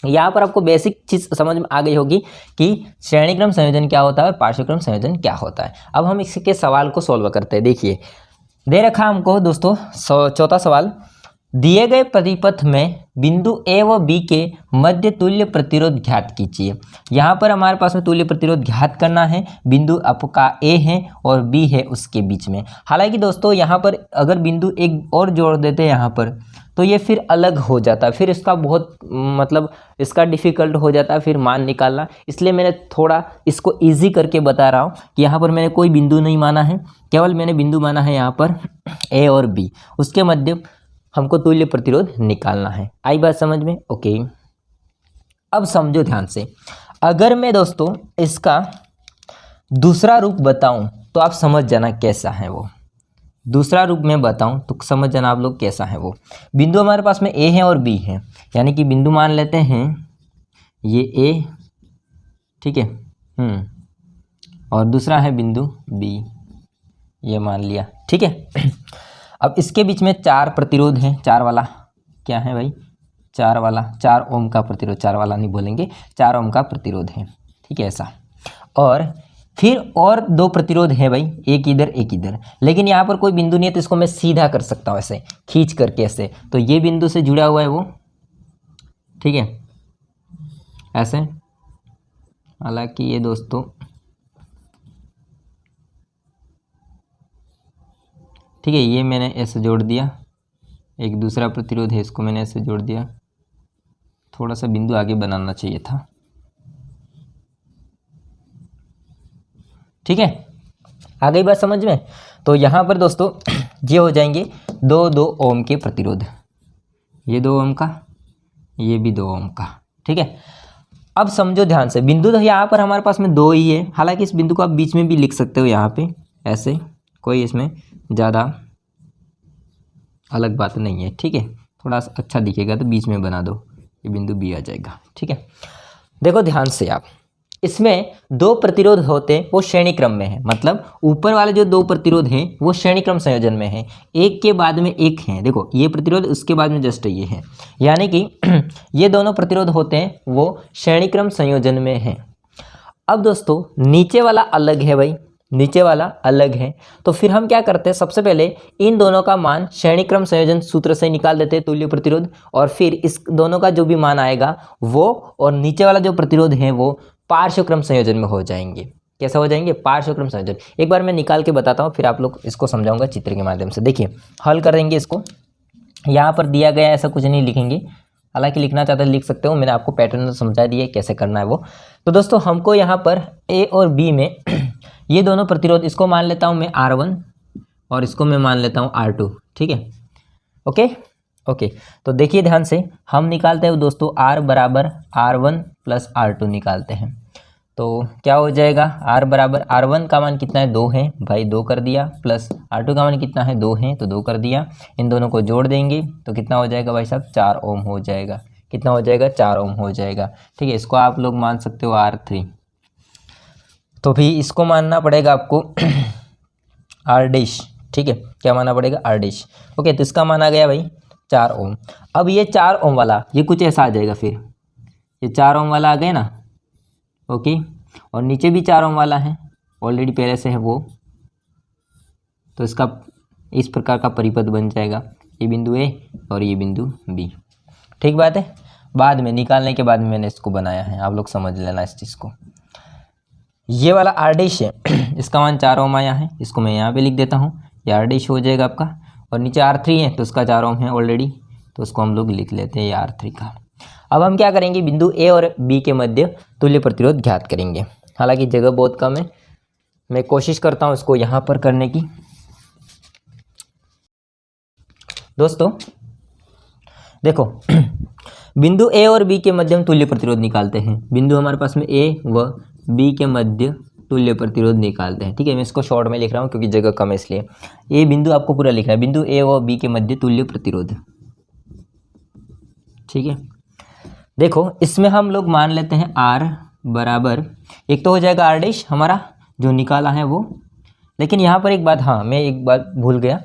यहाँ पर आपको बेसिक चीज समझ में आ गई होगी कि श्रेणी क्रम संयोजन क्या होता है और पार्श्वक्रम संयोजन क्या होता है। अब हम इसके सवाल को सॉल्व करते हैं। देखिए दे रखा हमको दोस्तों चौथा सवाल, दिए गए परिपथ में बिंदु ए व बी के मध्य तुल्य प्रतिरोध ज्ञात कीजिए। यहाँ पर हमारे पास में तुल्य प्रतिरोध ज्ञात करना है, बिंदु आपका ए है और बी है उसके बीच में। हालांकि दोस्तों यहाँ पर अगर बिंदु एक और जोड़ देते हैं यहाँ पर, तो ये फिर अलग हो जाता है, फिर इसका बहुत मतलब इसका डिफ़िकल्ट हो जाता है फिर मान निकालना। इसलिए मैंने थोड़ा इसको इजी करके बता रहा हूँ कि यहाँ पर मैंने कोई बिंदु नहीं माना है, केवल मैंने बिंदु माना है यहाँ पर ए और बी, उसके मध्य हमको तुल्य प्रतिरोध निकालना है। आई बात समझ में। ओके, अब समझो ध्यान से, अगर मैं दोस्तों इसका दूसरा रूप बताऊं तो आप समझ जाना कैसा है वो। दूसरा रूप में बताऊं तो समझ जाना आप लोग कैसा है वो। बिंदु हमारे पास में ए है और बी है, यानी कि बिंदु मान लेते हैं ये ए, ठीक है, और दूसरा है बिंदु बी, ये मान लिया, ठीक है। अब इसके बीच में 4 प्रतिरोध हैं, 4 वाला क्या है भाई, 4 वाला 4 ओम का प्रतिरोध, 4 वाला नहीं बोलेंगे, 4 ओम का प्रतिरोध है, ठीक है ऐसा। और फिर और 2 प्रतिरोध है भाई, एक इधर एक इधर, लेकिन यहाँ पर कोई बिंदु नहीं है तो इसको मैं सीधा कर सकता हूँ ऐसे खींच करके ऐसे, तो ये बिंदु से जुड़ा हुआ है वो, ठीक है ऐसे। हालांकि ये दोस्तों ठीक है, ये मैंने ऐसे जोड़ दिया, एक दूसरा प्रतिरोध है इसको मैंने ऐसे जोड़ दिया, थोड़ा सा बिंदु आगे बनाना चाहिए था, ठीक है। आ गई बात समझ में। तो यहाँ पर दोस्तों ये हो जाएंगे 2 ओम के प्रतिरोध, ये 2 ओम का, ये भी 2 ओम का, ठीक है। अब समझो ध्यान से, बिंदु तो यहाँ पर हमारे पास में 2 ही है, हालांकि इस बिंदु को आप बीच में भी लिख सकते हो यहाँ पे ऐसे, कोई इसमें ज़्यादा अलग बात नहीं है, ठीक है। थोड़ा सा अच्छा दिखेगा तो बीच में बना दो, ये बिंदु बी आ जाएगा, ठीक है। देखो ध्यान से आप, इसमें 2 प्रतिरोध होते हैं वो श्रेणी क्रम में है, मतलब ऊपर वाले जो 2 प्रतिरोध हैं वो श्रेणी क्रम संयोजन में है, एक के बाद में एक है। देखो ये प्रतिरोध उसके बाद में जस्ट ये है, यानी कि ये दोनों प्रतिरोध होते हैं वो श्रेणी क्रम संयोजन में है। अब दोस्तों नीचे वाला अलग है भाई, नीचे वाला अलग है, तो फिर हम क्या करते हैं, सबसे पहले इन दोनों का मान श्रेणी क्रम संयोजन सूत्र से निकाल देते हैं तुल्य प्रतिरोध, और फिर इस दोनों का जो भी मान आएगा वो और नीचे वाला जो प्रतिरोध है वो पार्श्व क्रम संयोजन में हो जाएंगे। कैसा हो जाएंगे, पार्श्व क्रम संयोजन। एक बार मैं निकाल के बताता हूँ, फिर आप लोग इसको समझाऊंगा चित्र के माध्यम से। देखिए हल करेंगे इसको, यहाँ पर दिया गया ऐसा कुछ नहीं लिखेंगे, हालांकि लिखना चाहते लिख सकते हो, मैंने आपको पैटर्न समझा दिया कैसे करना है वो। तो दोस्तों हमको यहाँ पर ए और बी में ये दोनों प्रतिरोध, इसको मान लेता हूँ मैं R1 और इसको मैं मान लेता हूँ R2, ठीक है। ओके ओके, तो देखिए ध्यान से, हम निकालते हैं दोस्तों R बराबर R1 प्लस R2 निकालते हैं, तो क्या हो जाएगा, R बराबर R1 का मान कितना है 2 है भाई, 2 कर दिया, प्लस R2 का मान कितना है 2 है तो 2 कर दिया, इन दोनों को जोड़ देंगे तो कितना हो जाएगा भाई साहब 4 ओम हो जाएगा। कितना हो जाएगा, 4 ओम हो जाएगा, ठीक है। इसको आप लोग मान सकते हो R3, तो भी इसको मानना पड़ेगा आपको R डैश, ठीक है, क्या मानना पड़ेगा R डैश। ओके, तो इसका मान आ गया भाई 4 ओम। अब ये 4 ओम वाला ये कुछ ऐसा आ जाएगा, फिर ये 4 ओम वाला आ गया ना, ओके, और नीचे भी 4 ओम वाला है ऑलरेडी पहले से है वो, तो इसका इस प्रकार का परिपथ बन जाएगा, ये बिंदु ए और ये बिंदु बी, ठीक बात है। बाद में निकालने के बाद में मैंने इसको बनाया है, आप लोग समझ लेना इस चीज़ को। ये वाला R डैश है, इसका मान 4 ओम आया है, इसको मैं यहाँ पे लिख देता हूँ, ये R डैश हो जाएगा आपका, और नीचे R3 है तो उसका 4 ओम है ऑलरेडी, तो उसको हम लोग लिख लेते हैं ये R3 का। अब हम क्या करेंगे, बिंदु ए और बी के मध्य तुल्य प्रतिरोध ज्ञात करेंगे। हालांकि जगह बहुत कम है, मैं कोशिश करता हूँ इसको यहाँ पर करने की। दोस्तों देखो बिंदु ए और बी के मध्य हम तुल्य प्रतिरोध निकालते हैं। बिंदु हमारे पास में ए व बी के मध्य तुल्य प्रतिरोध निकालते हैं। ठीक है, मैं इसको शॉर्ट में लिख रहा हूँ क्योंकि जगह कम है इसलिए। ये बिंदु आपको पूरा लिखना है, बिंदु ए और बी के मध्य तुल्य प्रतिरोध। ठीक है, देखो इसमें हम लोग मान लेते हैं आर बराबर, एक तो हो जाएगा आर डैश हमारा जो निकाला है वो, लेकिन यहाँ पर एक बात, हाँ मैं एक बात भूल गया,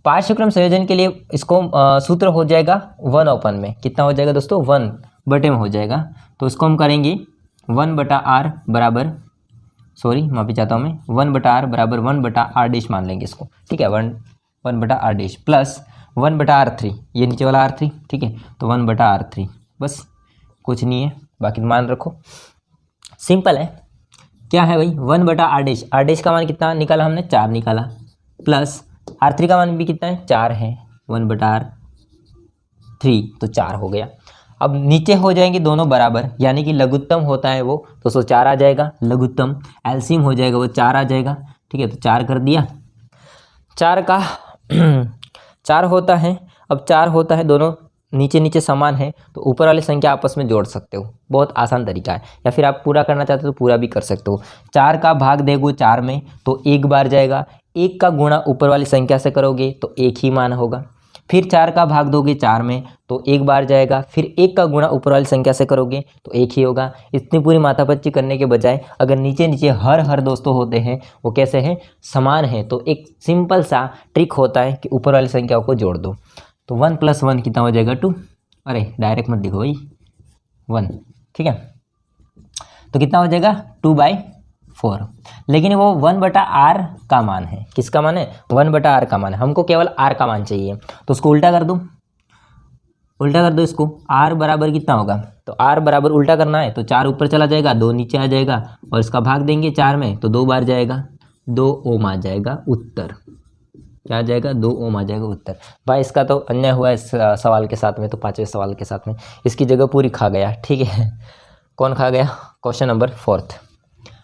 पार्श्वक्रम संयोजन के लिए इसको सूत्र हो जाएगा 1/, में कितना हो जाएगा दोस्तों 1/, में हो जाएगा। तो इसको हम करेंगे 1/r बराबर, सॉरी माफी चाहता हूँ मैं, 1/r बराबर 1/r डैश मान लेंगे इसको। ठीक है, 1/r डैश प्लस 1/r3, ये नीचे वाला r3। ठीक है, तो 1/r3, बस कुछ नहीं है, बाकी मान रखो, सिंपल है। क्या है भाई 1/r डैश, r डैश का मान कितना निकाला हमने 4 निकाला, प्लस r3 का मान भी कितना है 4 है, 1/r3 तो 4 हो गया। अब नीचे हो जाएंगे दोनों बराबर, यानी कि लघुत्तम होता है वो, तो 4 आ जाएगा, लघुत्तम एलसीएम हो जाएगा वो 4 आ जाएगा। ठीक है, तो 4 कर दिया, 4 का 4 होता है। अब 4 होता है, दोनों नीचे नीचे समान है, तो ऊपर वाली संख्या आपस में जोड़ सकते हो, बहुत आसान तरीका है। या फिर आप पूरा करना चाहते हो तो पूरा भी कर सकते हो। 4 का भाग देगो 4 में तो 1 बार जाएगा, 1 का गुणा ऊपर वाली संख्या से करोगे तो 1 ही मान होगा। फिर 4 का भाग दोगे 4 में तो 1 बार जाएगा, फिर 1 का गुणा ऊपर वाली संख्या से करोगे तो 1 ही होगा। इतनी पूरी माथापच्ची करने के बजाय अगर नीचे नीचे हर दोस्तों होते हैं वो कैसे हैं, समान हैं, तो एक सिंपल सा ट्रिक होता है कि ऊपर वाली संख्याओं को जोड़ दो। तो 1 + 1 कितना हो जाएगा 2, अरे डायरेक्ट मत लिखो भाई 1। ठीक है, तो कितना हो जाएगा 2/4, लेकिन वो 1/r का मान है, किसका मान है 1/r का मान है, हमको केवल r का मान चाहिए। तो उसको उल्टा कर दो, उल्टा कर दो इसको, r बराबर कितना होगा, तो r बराबर उल्टा करना है तो 4 ऊपर चला जाएगा, 2 नीचे आ जाएगा, और इसका भाग देंगे 4 में तो 2 बार जाएगा, 2 ओम आ जाएगा उत्तर। क्या आ जाएगा 2 ओम आ जाएगा उत्तर। भाई इसका तो अन्याय हुआ इस सवाल के साथ में, तो 5वें सवाल के साथ में इसकी जगह पूरी खा गया। ठीक है, कौन खा गया, क्वेश्चन नंबर 4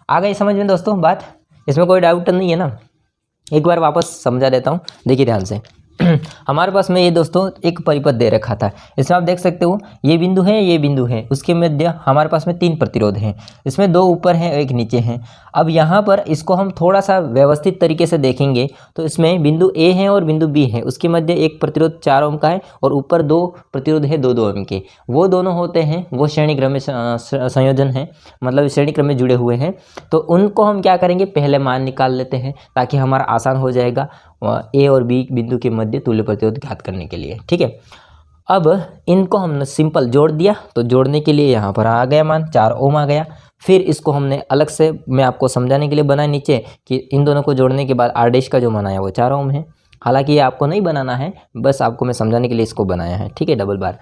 आ गई समझ में दोस्तों बात, इसमें कोई डाउट नहीं है ना। एक बार वापस समझा देता हूँ, देखिए ध्यान से। हमारे पास में ये दोस्तों एक परिपथ दे रखा था, इसमें आप देख सकते हो ये बिंदु है, ये बिंदु है, उसके मध्य हमारे पास में 3 प्रतिरोध हैं, इसमें 2 ऊपर हैं एक नीचे हैं। अब यहाँ पर इसको हम थोड़ा सा व्यवस्थित तरीके से देखेंगे तो इसमें बिंदु ए है और बिंदु बी है, उसके मध्य एक प्रतिरोध 4 ओम का है और ऊपर 2 प्रतिरोध है 2-2 ओम के, वो दोनों होते हैं वो श्रेणी क्रम में संयोजन है, मतलब श्रेणी क्रम में जुड़े हुए हैं। तो उनको हम क्या करेंगे, पहले मान निकाल लेते हैं ताकि हमारा आसान हो जाएगा ए और बी बिंदु के मध्य तुल्य प्रतिरोध ज्ञात करने के लिए। ठीक है, अब इनको हमने सिंपल जोड़ दिया, तो जोड़ने के लिए यहाँ पर आ गया मान 4 ओम आ गया। फिर इसको हमने अलग से, मैं आपको समझाने के लिए बनाया नीचे कि इन दोनों को जोड़ने के बाद आर डैश का जो मान आया वो 4 ओम है। हालांकि ये आपको नहीं बनाना है, बस आपको मैं समझाने के लिए इसको बनाया है। ठीक है, डबल बार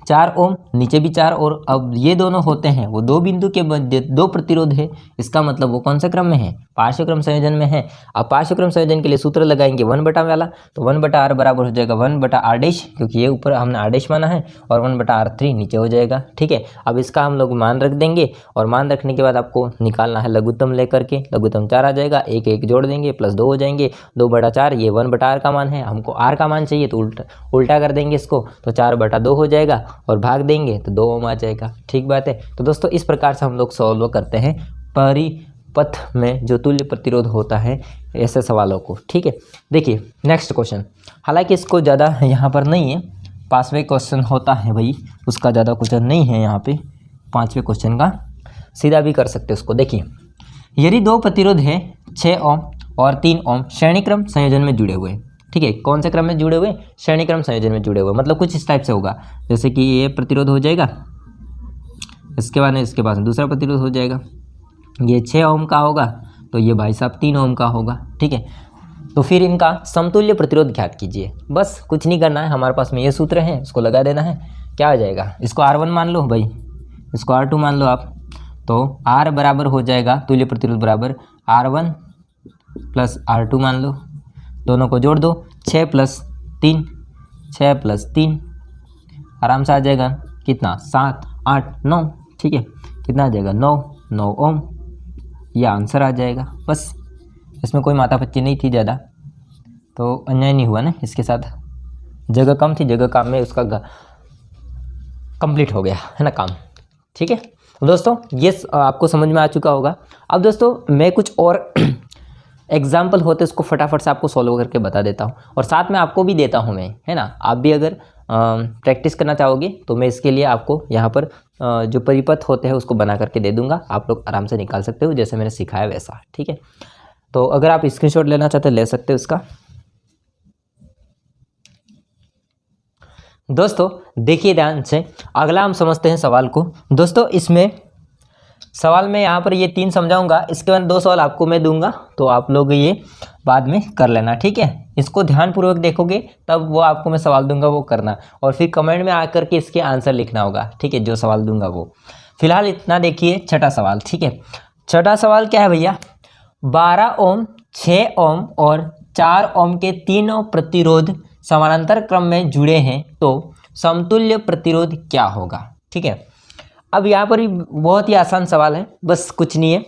4 ओम, नीचे भी 4, और अब ये दोनों होते हैं वो 2 बिंदु के मध्य 2 प्रतिरोध है, इसका मतलब वो कौन से क्रम में है, पार्श्वक्रम संयोजन में है। अब पार्श्वक्रम संयोजन के लिए सूत्र लगाएंगे 1/, वाला, तो 1/r बराबर हो जाएगा 1/r डैश, क्योंकि ये ऊपर हमने r डैश माना है, और 1/r3 नीचे हो जाएगा। ठीक है, अब इसका हम लोग मान रख देंगे, और मान रखने के बाद आपको निकालना है लघुत्तम लेकर के, लघुत्तम 4 आ जाएगा, 1 1 जोड़ देंगे प्लस 2 हो जाएंगे, 2/4, ये 1/r का मान है, हमको r का मान चाहिए तो उल्टा कर देंगे इसको, तो 4/2 हो जाएगा, और भाग देंगे तो 2 ओम आ जाएगा। ठीक बात है। तो दोस्तों इस प्रकार से हम लोग सॉल्व करते हैं परिपथ में जो तुल्य प्रतिरोध होता है ऐसे सवालों को। ठीक है, देखिए नेक्स्ट क्वेश्चन, हालांकि इसको ज़्यादा यहाँ पर नहीं है, 5वें क्वेश्चन होता है भाई, उसका ज़्यादा क्वेश्चन नहीं है यहाँ पे, 5वें क्वेश्चन का सीधा भी कर सकते हैं उसको। देखिए यदि 2 प्रतिरोध है 6 ओम और 3 ओम श्रेणी क्रम संयोजन में जुड़े हुए, ठीक है, कौन से क्रम में जुड़े हुए, श्रेणी क्रम संयोजन में जुड़े हुए, मतलब कुछ इस टाइप से होगा, जैसे कि ये प्रतिरोध हो जाएगा, इसके बाद इसके पास दूसरा प्रतिरोध हो जाएगा, ये 6 ओम का होगा तो ये भाई साहब 3 ओम का होगा। ठीक है, तो फिर इनका समतुल्य प्रतिरोध ज्ञात कीजिए। बस कुछ नहीं करना है, हमारे पास में ये सूत्र है, इसको लगा देना है। क्या आ जाएगा, इसको R1 मान लो भाई, इसको R2 मान लो आप, तो R बराबर हो जाएगा तुल्य प्रतिरोध बराबर R1 + R2 मान लो, दोनों को जोड़ दो, 6 + 3, 6 + 3 आराम से आ जाएगा कितना, 7 8 9। ठीक है, कितना आ जाएगा 9 ओम, यह आंसर आ जाएगा। बस इसमें कोई माथापच्ची नहीं थी ज़्यादा, तो अन्याय नहीं हुआ ना, इसके साथ जगह कम थी, जगह काम में उसका कंप्लीट हो गया है ना काम। ठीक है, दोस्तों ये आपको समझ में आ चुका होगा। अब दोस्तों मैं कुछ और एग्जाम्पल होते उसको फटाफट से आपको सॉल्व करके बता देता हूँ और साथ में आपको भी देता हूँ मैं, है ना। आप भी अगर प्रैक्टिस करना चाहोगे तो मैं इसके लिए आपको यहाँ पर जो परिपथ होते हैं उसको बना करके दे दूंगा, आप लोग आराम से निकाल सकते हो जैसे मैंने सिखाया वैसा, ठीक है। तो अगर आप स्क्रीनशॉट लेना चाहते हो ले सकते हो उसका। दोस्तों देखिए ध्यान से, अगला हम समझते हैं सवाल को। दोस्तों इसमें सवाल में यहाँ पर ये 3 समझाऊंगा, इसके बाद 2 सवाल आपको मैं दूंगा, तो आप लोग ये बाद में कर लेना, ठीक है। इसको ध्यानपूर्वक देखोगे तब वो आपको मैं सवाल दूंगा वो करना, और फिर कमेंट में आकर के इसके आंसर लिखना होगा, ठीक है, जो सवाल दूंगा वो। फिलहाल इतना देखिए छठा सवाल, ठीक है। छठा सवाल क्या है भैया, 12 ओम, 6 ओम और 4 ओम के तीनों प्रतिरोध समानांतर क्रम में जुड़े हैं तो समतुल्य प्रतिरोध क्या होगा, ठीक है। अब यहाँ पर भी बहुत ही आसान सवाल है, बस कुछ नहीं है।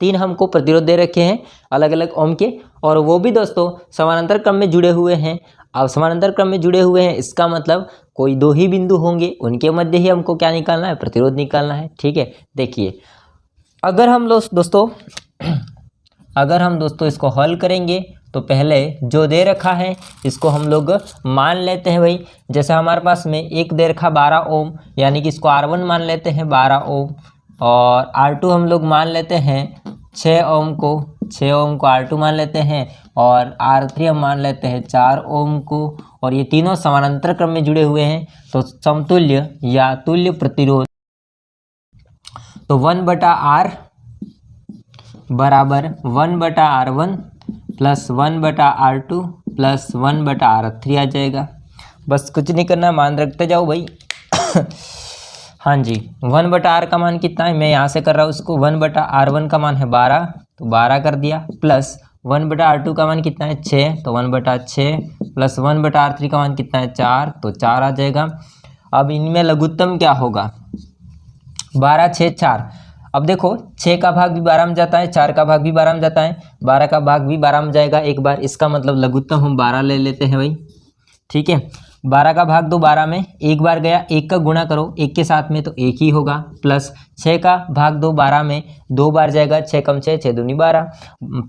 3 हमको प्रतिरोध दे रखे हैं अलग अलग ओम के, और वो भी दोस्तों समानांतर क्रम में जुड़े हुए हैं। अब समानांतर क्रम में जुड़े हुए हैं इसका मतलब कोई 2 ही बिंदु होंगे, उनके मध्य ही हमको क्या निकालना है, प्रतिरोध निकालना है, ठीक है। देखिए अगर हम दोस्तों इसको हल करेंगे तो पहले जो दे रखा है इसको हम लोग मान लेते हैं भाई। जैसे हमारे पास में एक दे रखा 12 ओम, यानी कि इसको R1 मान लेते हैं 12 ओम, और R2 हम लोग मान लेते हैं 6 ओम को, 6 ओम को R2 मान लेते हैं, और R3 हम मान लेते हैं 4 ओम को, और ये तीनों समानांतर क्रम में जुड़े हुए हैं तो समतुल्य या तुल्य प्रतिरोध तो 1/R बराबर 1/R1 plus 1/R2 plus 1/R3 आ जाएगा। बस कुछ नहीं करना, मान रखते जाओ भाई। हाँ जी, 1/R का मान कितना है, मैं यहाँ से कर रहा हूँ उसको। 1/R1 का मान है 12 तो 12 कर दिया, प्लस 1/R2 का मान कितना है 6 तो 1/6, प्लस 1/R3 का मान कितना है 4 तो 4 आ जाएगा। अब इनमें लघुत्तम क्या होगा, 12 6 4। अब देखो 6 का भाग भी 12 में जाता है, 4 का भाग भी 12 में जाता है, 12 का भाग भी 12 में जाएगा एक बार, इसका मतलब लघुत्तम हम 12 ले लेते हैं भाई, ठीक है। 12 का भाग दो 12 में एक बार गया, 1 का गुणा करो 1 के साथ में तो 1 ही होगा, प्लस 6 का भाग दो 12 में 2 बार जाएगा, 6 कम 6 6 दूनी 12,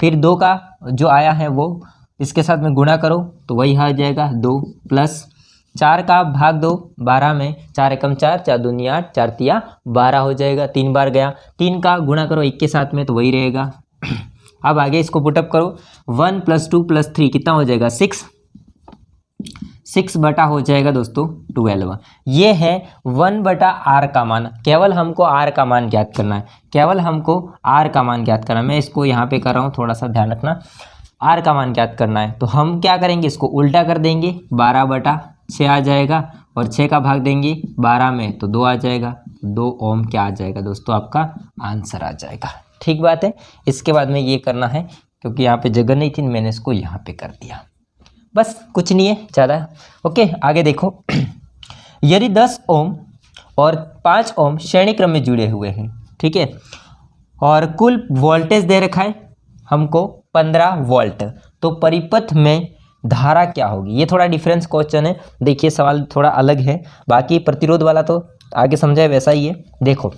फिर 2 का जो आया है वो इसके साथ में गुणा करो तो वही आ जाएगा 2, प्लस 4 का भाग दो 12 में, 4 एकम 4 4 दूनी 8 4 तिया 12 हो जाएगा, 3 बार गया, 3 का गुणा करो 1 के साथ में तो वही रहेगा। अब आगे इसको पुटअप करो, 1 + 2 + 3 कितना हो जाएगा 6 बटा हो जाएगा दोस्तों 12। ये है 1/R का मान। केवल हमको R का मान ज्ञात करना है, केवल हमको R का मान ज्ञात करना है। मैं इसको यहाँ पे कर रहा हूँ, थोड़ा सा ध्यान रखना। R का मान ज्ञात करना है तो हम क्या करेंगे, इसको उल्टा कर देंगे, 12/6 आ जाएगा, और 6 का भाग देंगे 12 में तो 2 आ जाएगा, 2 ओम क्या आ जाएगा दोस्तों, आपका आंसर आ जाएगा। ठीक बात है। इसके बाद में ये करना है क्योंकि यहाँ पे जगह नहीं थी, मैंने इसको यहाँ पे कर दिया, बस कुछ नहीं है ज़्यादा। ओके आगे देखो। यदि 10 ओम और 5 ओम श्रेणी क्रम में जुड़े हुए हैं, ठीक है, और कुल वोल्टेज दे रखा है हमको 15 वोल्ट, तो परिपथ में धारा क्या होगी। ये थोड़ा डिफरेंस क्वेश्चन है, देखिए सवाल थोड़ा अलग है, बाकी प्रतिरोध वाला तो आगे समझाए वैसा ही है। देखो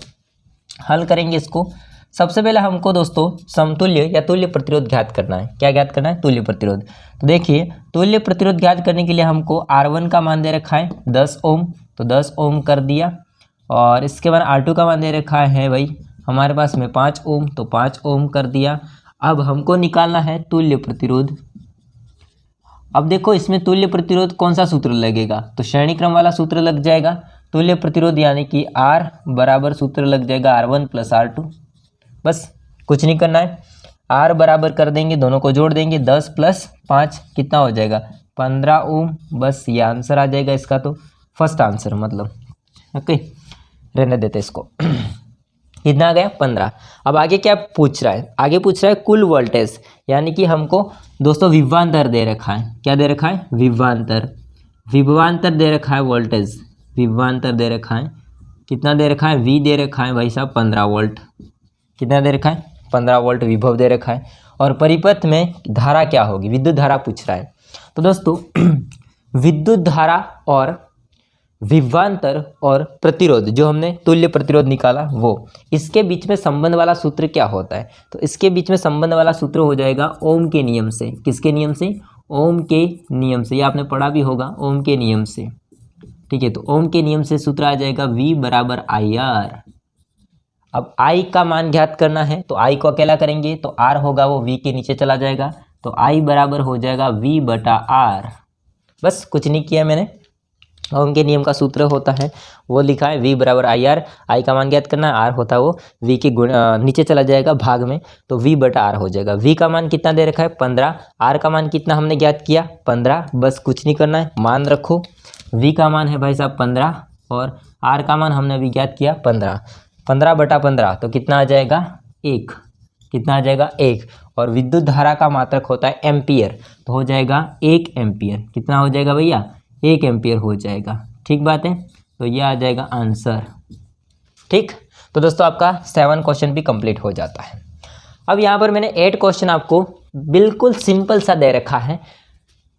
हल करेंगे इसको। सबसे पहले हमको दोस्तों समतुल्य या तुल्य प्रतिरोध ज्ञात करना है। क्या ज्ञात करना है, तुल्य प्रतिरोध। तो देखिए तुल्य प्रतिरोध ज्ञात करने के लिए हमको R1 का मान दे रखा है 10 ओम, तो 10 ओम कर दिया, और इसके बाद R2 का मान दे रखा है भाई हमारे पास में 5 ओम, तो 5 ओम कर दिया। अब हमको निकालना है तुल्य प्रतिरोध। अब देखो इसमें तुल्य प्रतिरोध कौन सा सूत्र लगेगा, तो श्रेणी क्रम वाला सूत्र लग जाएगा। तुल्य प्रतिरोध यानी कि R बराबर सूत्र लग जाएगा R1 + R2। बस कुछ नहीं करना है, R बराबर कर देंगे, दोनों को जोड़ देंगे, 10 + 5 कितना हो जाएगा 15 ओम। बस ये आंसर आ जाएगा इसका, तो फर्स्ट आंसर मतलब। ओके रहने देते इसको। कितना आ गया 15। अब आगे क्या पूछ रहा है, आगे पूछ रहा है कुल वोल्टेज, यानी कि हमको दोस्तों विभवांतर दे रखा है। क्या दे रखा है, विभवांतर। विभवांतर दे रखा है वोल्टेज, विभवांतर दे रखा है, कितना दे रखा है V दे रखा है भाई साहब 15 वोल्ट। कितना दे रखा है 15 वोल्ट विभव दे रखा है। और परिपथ में धारा क्या होगी, विद्युत धारा पूछ रहा है। तो दोस्तों विद्युत धारा और विभवांतर और प्रतिरोध, जो हमने तुल्य प्रतिरोध निकाला वो, इसके बीच में संबंध वाला सूत्र क्या होता है? तो इसके बीच में संबंध वाला सूत्र हो जाएगा ओम के नियम से। किसके नियम से? ओम के नियम से। ये आपने पढ़ा भी होगा, ओम के नियम से। ठीक है, तो ओम के नियम से सूत्र आ जाएगा V बराबर IR। अब I का मान ज्ञात करना है तो I को अकेला करेंगे तो R होगा वो V के नीचे चला जाएगा, तो I बराबर हो जाएगा V बटा R। बस कुछ नहीं किया मैंने, ओम के नियम का सूत्र होता है वो लिखा है, V बराबर IR। I का मान ज्ञात करना है, R होता है वो V के नीचे चला जाएगा भाग में, तो V बटा R हो जाएगा। V का मान कितना दे रखा है? 15। R का मान कितना हमने ज्ञात किया? 15। बस कुछ नहीं करना है, मान रखो। V का मान है भाई साहब 15 और R का मान हमने अभी ज्ञात किया 15। 15 बटा 15 तो कितना आ जाएगा? 1। कितना आ जाएगा? 1। और विद्युत धारा का मात्रक होता है एम्पियर, तो हो जाएगा 1 एम्पियर। कितना हो जाएगा भैया? 1 एम्पियर हो जाएगा। ठीक बात है, तो ये आ जाएगा आंसर। ठीक, तो दोस्तों आपका 7 क्वेश्चन भी कंप्लीट हो जाता है। अब यहाँ पर मैंने 8 क्वेश्चन आपको बिल्कुल सिंपल सा दे रखा है।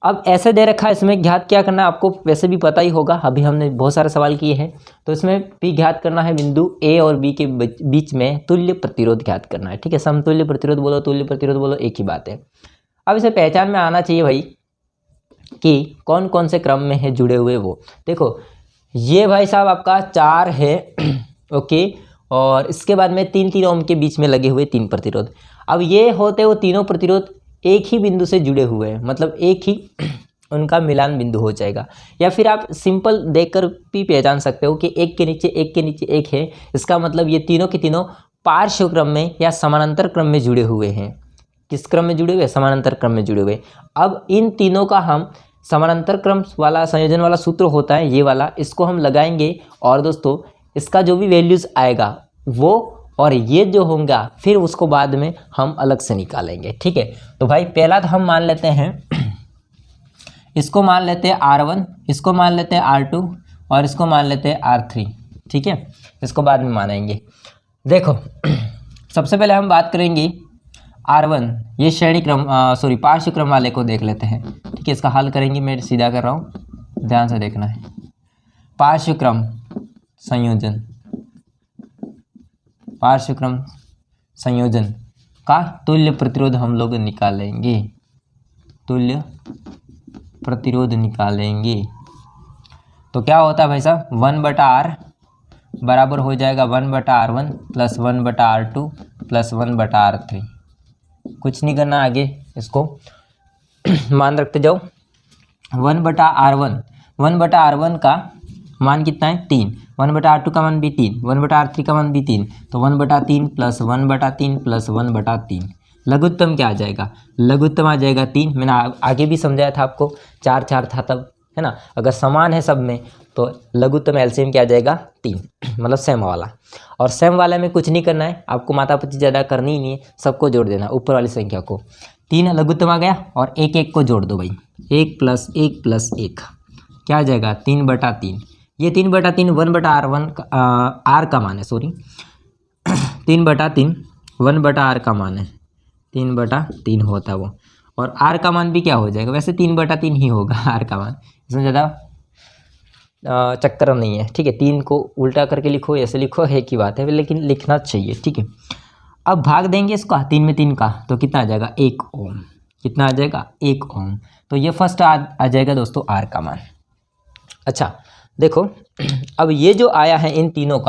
अब ऐसे दे रखा है, इसमें ज्ञात क्या करना है आपको वैसे भी पता ही होगा, अभी हमने बहुत सारे सवाल किए हैं। तो इसमें भी ज्ञात करना है बिंदु A और B के बीच में तुल्य प्रतिरोध ज्ञात करना है। ठीक है, समतुल्य प्रतिरोध बोलो, तुल्य प्रतिरोध बोलो, एक ही बात है। अब इसे पहचान में आना चाहिए भाई कि कौन कौन से क्रम में है जुड़े हुए वो। देखो ये भाई साहब आपका 4 है ओके, और इसके बाद में 3 ओम के बीच में लगे हुए 3 प्रतिरोध। अब ये होते वो तीनों प्रतिरोध एक ही बिंदु से जुड़े हुए हैं, मतलब एक ही उनका मिलान बिंदु हो जाएगा। या फिर आप सिंपल देखकर भी पहचान सकते हो कि एक के नीचे एक के नीचे एक है, इसका मतलब ये तीनों के तीनों पार्श्व क्रम में या समानांतर क्रम में जुड़े हुए हैं। किस क्रम में जुड़े हुए? समानांतर क्रम में जुड़े हुए। अब इन तीनों का हम समानांतर क्रम वाला संयोजन वाला सूत्र होता है ये वाला, इसको हम लगाएंगे और दोस्तों इसका जो भी वैल्यूज़ आएगा वो और ये जो होगा फिर उसको बाद में हम अलग से निकालेंगे। ठीक है, तो भाई पहला तो हम मान लेते हैं, इसको मान लेते हैं R1, इसको मान लेते हैं R2 और इसको मान लेते हैं R3। ठीक है, इसको बाद में मानेंगे। देखो सबसे पहले हम बात करेंगे R1, ये श्रेणी क्रम पार्श्व क्रम वाले को देख लेते हैं। ठीक है, इसका हल करेंगे, मैं सीधा कर रहा हूँ, ध्यान से देखना है। पार्श्व क्रम संयोजन, पार्श्व क्रम संयोजन का तुल्य प्रतिरोध हम लोग निकालेंगे, तुल्य प्रतिरोध निकालेंगे। तो क्या होता है भाई साहब? 1/R बराबर हो जाएगा 1/R1 plus 1/R2 plus 1/R3। कुछ नहीं करना आगे, इसको मान रखते जाओ। 1/R1, 1/R1 का मान कितना है? 3। 1/R2 का मान भी 3, 1/R3 का मान भी 3, तो 1/3 प्लस 1/3 प्लस 1/3। लघुत्तम क्या आ जाएगा? लघुत्तम आ जाएगा 3। मैंने आगे भी समझाया था आपको, 4 4 था तब, है ना। अगर समान है सब में तो लघुत्तम एलसीएम क्या आ जाएगा? 3, मतलब सेम वाला। और सेम वाला में कुछ नहीं करना है आपको, मातापति ज़्यादा करनी ही नहीं है, सबको जोड़ देना ऊपर वाली संख्या को। 3 लघुत्तम आ गया और 1 1 को जोड़ दो भाई, 1 प्लस 1 प्लस 1 क्या आ जाएगा? 3/3। ये 3/3 1/R1 R का मान है, सॉरी 3/3 1/R का मान है, 3/3 होता है वो। और R का मान भी क्या हो जाएगा? वैसे 3/3 ही होगा R का मान, इसमें ज़्यादा चक्कर नहीं है। ठीक है, 3 को उल्टा करके लिखो, ऐसे लिखो, है की बात है, लेकिन लिखना चाहिए। ठीक है, अब भाग देंगे इसका 3 में 3 का, तो कितना आ जाएगा? 1 ओम। कितना आ जाएगा? 1 ओम। तो ये फर्स्ट आ जाएगा दोस्तों R का मान। अच्छा देखो, अब ये जो आया है इन तीनों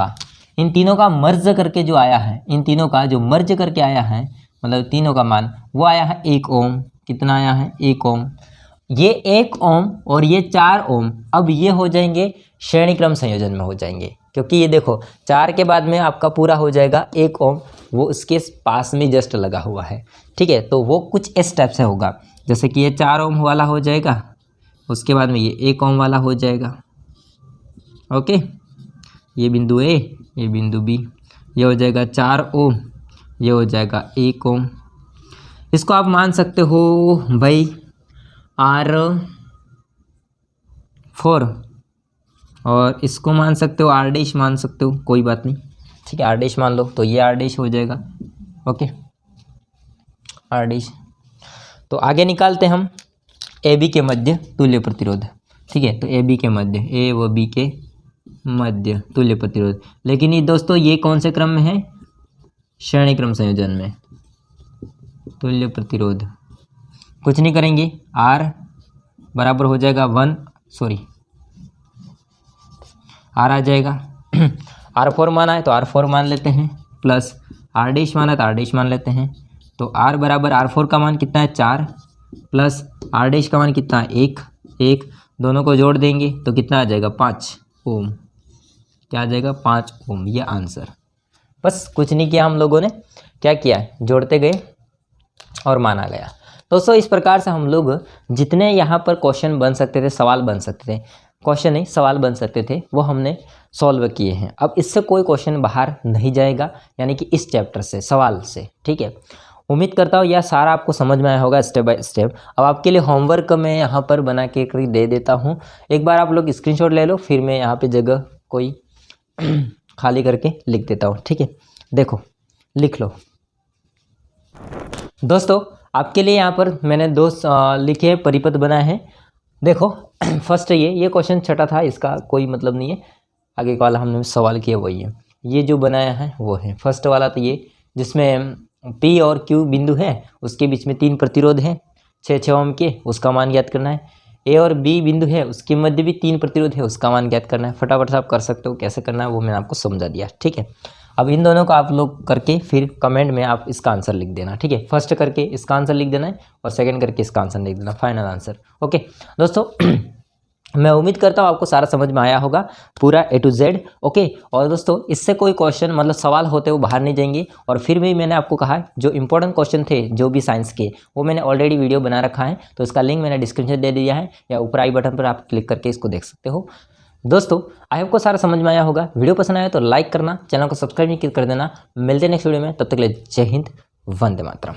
का मर्ज करके जो आया है, इन तीनों का जो मर्ज करके आया है, मतलब तीनों का मान वो आया है 1 ओम। कितना आया है? 1 ओम। ये 1 ओम और ये 4 ओम अब ये हो जाएंगे श्रेणी क्रम संयोजन में हो जाएंगे, क्योंकि ये देखो 4 के बाद में आपका पूरा हो जाएगा 1 ओम, वो इसके पास में जस्ट लगा हुआ है। ठीक है, तो वो कुछ इस टाइप से होगा, जैसे कि ये 4 ओम वाला हो जाएगा, उसके बाद में ये 1 ओम वाला हो जाएगा। ओके, ये बिंदु A, ये बिंदु B, ये हो जाएगा 4 ओम, ये हो जाएगा 1 ओम। इसको आप मान सकते हो भाई R4 और इसको मान सकते हो R' मान सकते हो, कोई बात नहीं। ठीक है, R' मान लो, तो ये R' हो जाएगा। Okay, R'। तो आगे निकालते हम AB के मध्य तुल्य प्रतिरोध। ठीक है। तो ए बी के मध्य, ए व बी के मध्य तुल्य प्रतिरोध। लेकिन ये दोस्तों ये कौन से क्रम में है? श्रेणी क्रम संयोजन में। तुल्य प्रतिरोध कुछ नहीं करेंगे, आर बराबर हो जाएगा आर आ जाएगा R4 माना है तो R4 मान लेते हैं, प्लस R डैश माना तो R डैश मान लेते हैं। तो R बराबर R4 का मान कितना है 4, प्लस R डैश का मान कितना है 1, दोनों को जोड़ देंगे तो कितना आ जाएगा 5 ओम। क्या आ जाएगा 5 ओम, ये आंसर। बस कुछ नहीं किया हम लोगों ने, क्या किया है जोड़ते गए और माना गया। दोस्तों इस प्रकार से हम लोग जितने यहाँ पर क्वेश्चन बन सकते थे, सवाल बन सकते थे, क्वेश्चन नहीं सवाल बन सकते थे, वो हमने सॉल्व किए हैं। अब इससे कोई क्वेश्चन बाहर नहीं जाएगा, यानी कि इस चैप्टर से सवाल से, ठीक है। उम्मीद करता हूँ यह सारा आपको समझ में आया होगा स्टेप बाय स्टेप। अब आपके लिए होमवर्क मैं यहाँ पर बना के दे देता हूँ, एक बार आप लोग स्क्रीनशॉट ले लो, फिर मैं यहाँ पे जगह कोई खाली करके लिख देता हूँ, ठीक है। देखो लिख लो दोस्तों, आपके लिए यहाँ पर मैंने दो लिखे परिपथ बनाए हैं। देखो फर्स्ट ये क्वेश्चन छठा था, इसका कोई मतलब नहीं है, आगे वाला हमने सवाल किया वही है। ये जो बनाया है वो है फर्स्ट वाला, तो ये जिसमें P और Q बिंदु है, उसके बीच में 3 प्रतिरोध हैं 6 ओम के, उसका मान ज्ञात करना है। A और B बिंदु है, उसके मध्य भी 3 प्रतिरोध है, उसका मान ज्ञात करना है। फटाफट से आप कर सकते हो, कैसे करना है वो मैंने आपको समझा दिया, ठीक है। अब इन दोनों को आप लोग करके फिर कमेंट में आप इसका आंसर लिख देना, ठीक है। फर्स्ट करके इसका आंसर लिख देना है और सेकंड करके इसका आंसर लिख देना, फाइनल आंसर। ओके दोस्तों मैं उम्मीद करता हूँ आपको सारा समझ में आया होगा, पूरा A to Z। ओके, और दोस्तों इससे कोई क्वेश्चन मतलब सवाल होते वो बाहर नहीं जाएंगे। और फिर भी मैंने आपको कहा जो इंपॉर्टेंट क्वेश्चन थे जो भी साइंस के, वो मैंने ऑलरेडी वीडियो बना रखा है, तो इसका लिंक मैंने डिस्क्रिप्शन दे दिया है, या ऊपर आई बटन पर आप क्लिक करके इसको देख सकते हो। दोस्तों आई होप को सारा समझ में आया होगा। वीडियो पसंद आया तो लाइक करना, चैनल को सब्सक्राइब नहीं कर देना। मिलते हैं नेक्स्ट वीडियो में, तब तक के लिए जय हिंद, वंदे मातरम।